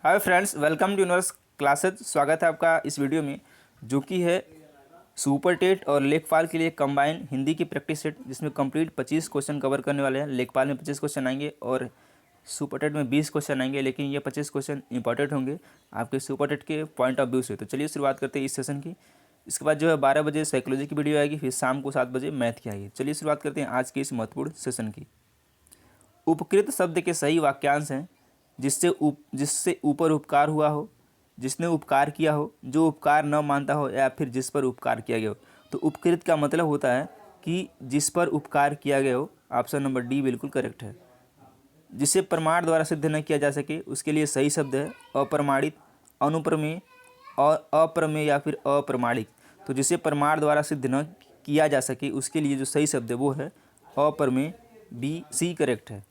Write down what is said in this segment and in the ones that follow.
Hi friends, welcome to Universe Classes. स्वागत है आपका इस वीडियो में, जो कि है सुपर टेट और लेखपाल के लिए कंबाइन हिंदी की प्रैक्टिस सेट, जिसमें कंप्लीट 25 क्वेश्चन कवर करने वाले हैं। लेखपाल में 25 क्वेश्चन आएंगे और सुपर टेट में 20 क्वेश्चन आएंगे, लेकिन ये 25 क्वेश्चन इंपॉर्टेंट होंगे आपके सुपर टेट के पॉइंट ऑफ व्यू से। तो चलिए शुरुआत करते हैं इस सेशन की। इसके बाद जो है 12 बजे साइकोलॉजी की वीडियो आएगी, फिर शाम को 7 बजे मैथ की आएगी। चलिए शुरुआत करते हैं आज के इस महत्वपूर्ण सेशन की। उपकृत शब्द के सही वाक्यांश हैं जिससे ऊपर उपकार हुआ हो, जिसने उपकार किया हो, जो उपकार न मानता हो, या फिर जिस पर उपकार किया गया हो। तो उपकृत का मतलब होता है कि जिस पर उपकार किया गया हो। ऑप्शन नंबर डी बिल्कुल करेक्ट है। जिसे प्रमाण द्वारा सिद्ध न किया जा सके उसके लिए सही शब्द है अप्रमाणित, अनुप्रमेय और अप्रमेय या फिर अप्रमाणिक। तो जिसे प्रमाण द्वारा सिद्ध न किया जा सके उसके लिए जो सही शब्द है वो है अप्रमेय, बी सी करेक्ट है।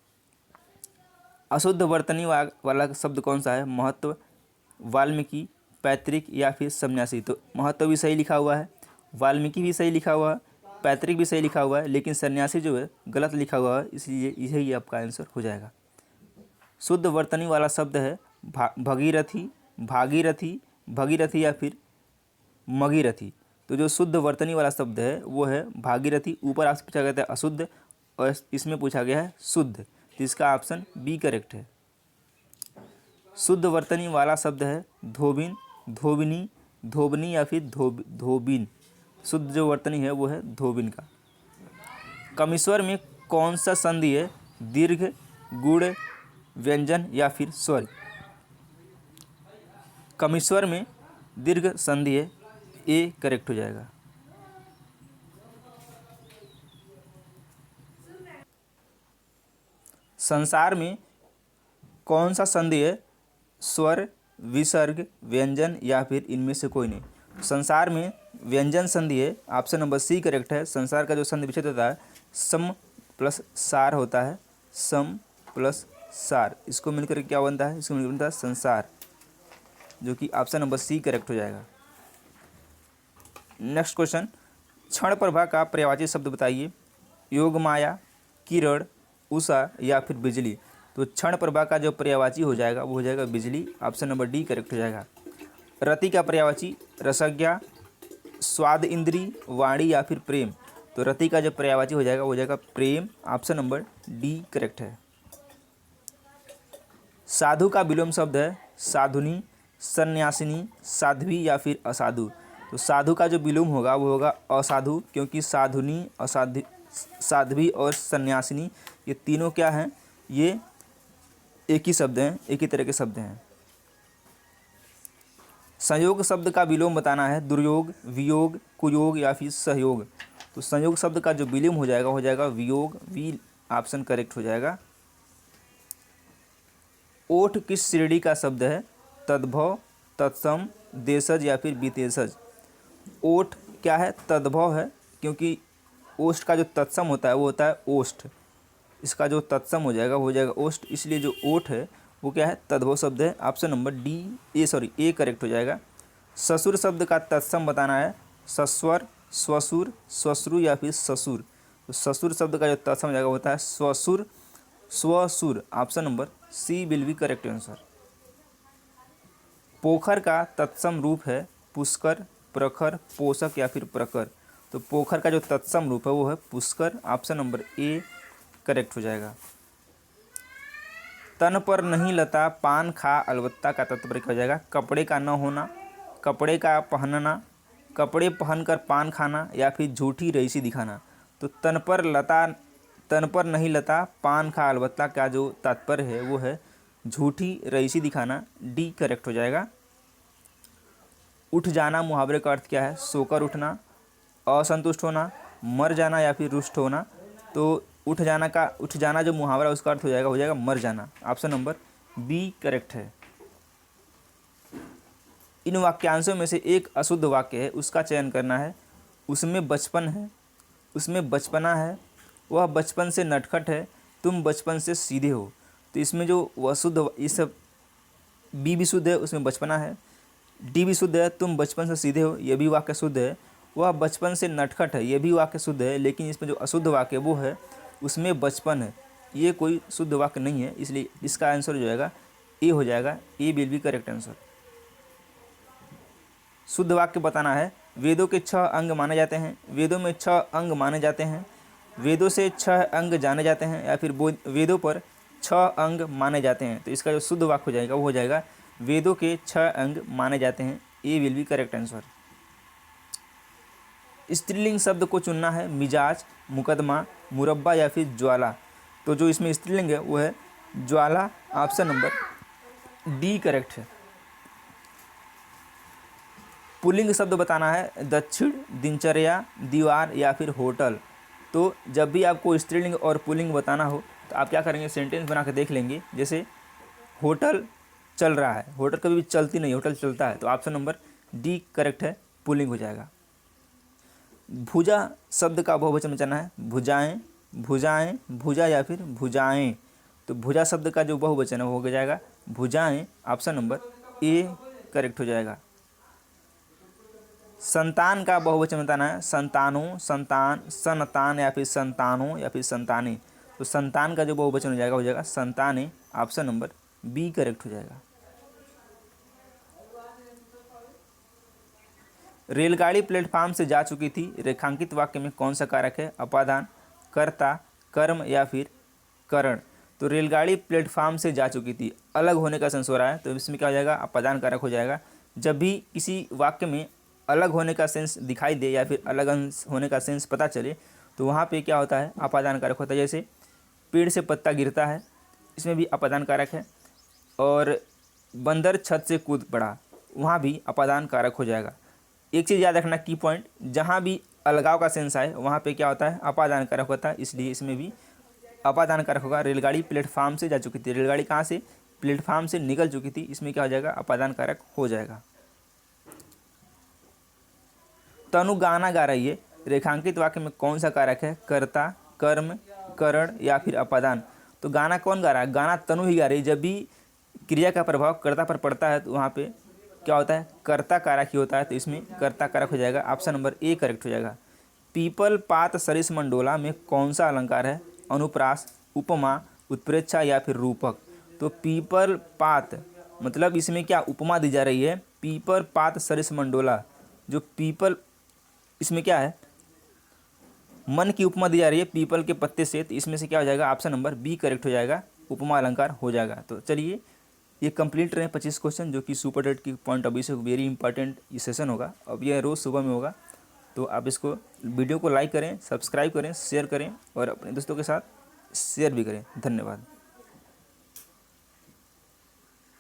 अशुद्ध वर्तनी वाला शब्द कौन सा है? महत्व, वाल्मीकि, पैतृक या फिर सन्यासी। तो महत्व भी सही लिखा हुआ है, वाल्मीकि भी सही लिखा हुआ है, पैतृक भी सही लिखा हुआ है, लेकिन सन्यासी जो है गलत लिखा हुआ है, इसलिए यही आपका आंसर हो जाएगा। शुद्ध वर्तनी वाला शब्द है भगीरथी, भागीरथी, भगीरथी या फिर मगीरथी। तो जो शुद्ध वर्तनी वाला शब्द है वो है भागीरथी। ऊपर आपसे पूछा गया था अशुद्ध और इसमें पूछा गया है शुद्ध, तो इसका ऑप्शन बी करेक्ट है। शुद्ध वर्तनी वाला शब्द है धोबिन, धोबिनी, धोबनी या फिर धोबिन। शुद्ध जो वर्तनी है वो है धोबिन का। कमिश्वर में कौन सा संधि है? दीर्घ, गुण, व्यंजन या फिर स्वर। कमिश्वर में दीर्घ संधि है, ए करेक्ट हो जाएगा। संसार में कौन सा संधि है? स्वर, विसर्ग, व्यंजन या फिर इनमें से कोई नहीं। संसार में व्यंजन संधि है, ऑप्शन नंबर सी करेक्ट है। संसार का जो संधि विच्छेद होता है सम प्लस सार होता है, सम प्लस सार, इसको मिलकर क्या बनता है? इसको मिलकर बनता है संसार, जो कि ऑप्शन नंबर सी करेक्ट हो जाएगा। नेक्स्ट क्वेश्चन, क्षण प्रभा का पर्यायवाची शब्द बताइए। योगमाया, किरण, उषा या फिर बिजली। तो क्षण प्रभा का जो पर्यायवाची हो जाएगा वो हो जाएगा बिजली, ऑप्शन नंबर डी करेक्ट हो जाएगा। रति का पर्यायवाची रसज्ञा, स्वाद इंद्री, वाणी या फिर प्रेम। तो रति का जो पर्यायवाची हो जाएगा वो हो जाएगा प्रेम, ऑप्शन नंबर डी करेक्ट है। साधु का विलोम शब्द है साधुनी, सन्यासिनी, साध्वी या फिर असाधु। तो साधु का जो विलोम होगा वो होगा असाधु, क्योंकि साधुनी, साध्वी और सन्यासिनी ये तीनों क्या हैं? ये एक ही शब्द हैं, एक ही तरह के शब्द हैं। संयोग शब्द का विलोम बताना है दुर्योग, वियोग, कुयोग या फिर सहयोग। तो संयोग शब्द का जो विलोम हो जाएगा वियोग, वी ऑप्शन करेक्ट हो जाएगा। ओठ किस श्रेणी का शब्द है? तद्भव, तत्सम, देशज या फिर विशेषज। ओठ क्या है? तद्भव है, क्योंकि ओष्ठ का जो तत्सम होता है वो होता है ओष्ठ, इसका जो तत्सम हो जाएगा वो हो जाएगा ओष्ठ, इसलिए जो ओठ है वो क्या है? तद्भव शब्द है, ऑप्शन नंबर ए करेक्ट हो जाएगा। ससुर शब्द का तत्सम बताना है सस्वर, स्वसुर, स्वश्रु या फिर ससुर। तो ससुर शब्द का जो तत्सम हो जाएगा होता है स्वसुर, स्वसुर, option number C will be correct answer. पोखर का तत्सम रूप है पुष्कर, प्रखर, पोषक या फिर प्रकर। तो पोखर का जो तत्सम रूप है वो है Pushkar, option number A correct हो जाएगा। तन पर नहीं लता पान खा अलबत्ता का तात्पर्य क्या हो जाएगा? कपड़े का न होना, कपड़े का पहनना, कपड़े पहनकर पान खाना या फिर झूठी रईसी दिखाना। तो तन पर नहीं लता पान खा अलबत्ता का जो तात्पर्य है वो है झूठी रईसी दिखाना, डी करेक्ट हो जाएगा। उठ जाना मुहावरे का अर्थ क्या है? सोकर उठना, असंतुष्ट होना, मर जाना या फिर रुष्ट होना। तो उठ जाना जो मुहावरा उसका अर्थ हो जाएगा मर जाना, ऑप्शन नंबर बी करेक्ट है। इन वाक्यांशों में से एक अशुद्ध वाक्य है, उसका चयन करना है। उसमें बचपन है, उसमें बचपना है, वह बचपन से नटखट है, तुम बचपन से सीधे हो। तो इसमें जो वह शुद्ध, इस बी भी शुद्ध है, उसमें बचपना है। डी भी शुद्ध है, तुम बचपन से सीधे हो, यह भी वाक्य शुद्ध है। वह बचपन से नटखट है, यह भी वाक्य शुद्ध है, लेकिन इसमें जो अशुद्ध वाक्य वो है उसमें बचपन है, ये कोई शुद्ध वाक्य नहीं है, इसलिए इसका आंसर जो आएगा ए हो जाएगा, ए विल बी करेक्ट आंसर। शुद्ध वाक्य बताना है। वेदों के 6 अंग माने जाते हैं, वेदों में 6 अंग माने जाते हैं, वेदों से 6 अंग जाने जाते हैं, या फिर वेदों पर 6 अंग माने जाते हैं। तो इसका जो शुद्ध वाक्य हो जाएगा वो हो जाएगा वेदों के 6 अंग माने जाते हैं, ए विल बी करेक्ट आंसर। स्त्रीलिंग शब्द को चुनना है। मिजाज, मुकदमा, मुरब्बा या फिर ज्वाला। तो जो इसमें स्त्रीलिंग है वो है ज्वाला, ऑप्शन नंबर डी करेक्ट है। पुल्लिंग शब्द बताना है। दक्षिण, दिनचर्या, दीवार या फिर होटल। तो जब भी आपको स्त्रीलिंग और पुल्लिंग बताना हो तो आप क्या करेंगे, सेंटेंस बना के देख लेंगे। जैसे होटल चल रहा है, होटल कभी भी चलती नहीं, होटल चलता है। तो ऑप्शन नंबर डी करेक्ट है, पुल्लिंग हो जाएगा। भुजा शब्द का बहुवचन बताना है। भुजाएं, भुजाएं, भुजा या फिर भुजाएं। तो भुजा शब्द का जो बहुवचन है वो हो जाएगा भुजाएं, ऑप्शन नंबर ए करेक्ट हो जाएगा। संतान का बहुवचन बताना है। संतानों, संतान, संतान या फिर संतानों या फिर संतानें। तो संतान का जो बहुवचन हो जाएगा संतानें, ऑप्शन नंबर बी करेक्ट हो जाएगा। रेलगाड़ी प्लेटफार्म से जा चुकी थी, रेखांकित वाक्य में कौन सा कारक है? अपादान, कर्ता, कर्म या फिर करण। तो रेलगाड़ी प्लेटफार्म से जा चुकी थी, अलग होने का सेंस हो रहा है, तो इसमें क्या हो जाएगा? अपादान कारक हो जाएगा। जब भी किसी वाक्य में अलग होने का सेंस दिखाई दे या फिर अलग अंश होने का सेंस पता चले तो वहाँ पे क्या होता है? अपादान कारक होता है। जैसे पेड़ से पत्ता गिरता है, इसमें भी अपादान कारक है। और बंदर छत से कूद पड़ा, वहाँ भी अपादान कारक हो जाएगा। एक चीज़ याद रखना, की पॉइंट, जहाँ भी अलगाव का सेंस आए वहाँ पे क्या होता है? अपादान कारक होता है, इसलिए इसमें भी अपादान कारक होगा। रेलगाड़ी प्लेटफार्म से जा चुकी थी, रेलगाड़ी कहाँ से? प्लेटफार्म से निकल चुकी थी, इसमें क्या हो जाएगा? अपादान कारक हो जाएगा। तनु गाना गा रही है, रेखांकित वाक्य में कौन सा कारक है? कर्ता, कर्म, करण या फिर अपादान। तो गाना कौन गा रहा है? गाना तनु ही गा रही है। जब भी क्रिया का प्रभाव कर्ता पर पड़ता है तो वहाँ पे क्या होता है? कर्ता कारक ही होता है, तो इसमें कर्ता कारक हो जाएगा, ऑप्शन नंबर ए करेक्ट हो जाएगा। पीपल, पात, सरिस मंडोला में कौन सा अलंकार है? अनुप्रास, उपमा, उत्प्रेक्षा या फिर रूपक। तो पीपल, पात मतलब इसमें क्या उपमा दी जा रही है? पीपल, पात, सरिस मंडोला। जो पीपल, इसमें क्या है? मन की उपमा दी जा रही है पीपल के पत्ते से, तो इसमें से क्या हो जाएगा? ऑप्शन नंबर बी करेक्ट हो जाएगा, उपमा अलंकार हो जाएगा। तो चलिए ये कंप्लीट रहे 25 क्वेश्चन, जो कि सुपर टेट की पॉइंट ऑफ व्यू से वेरी इंपॉर्टेंट ये सेशन होगा। अब ये रोज़ सुबह में होगा, तो आप इसको वीडियो को लाइक करें, सब्सक्राइब करें, शेयर करें और अपने दोस्तों के साथ शेयर भी करें। धन्यवाद।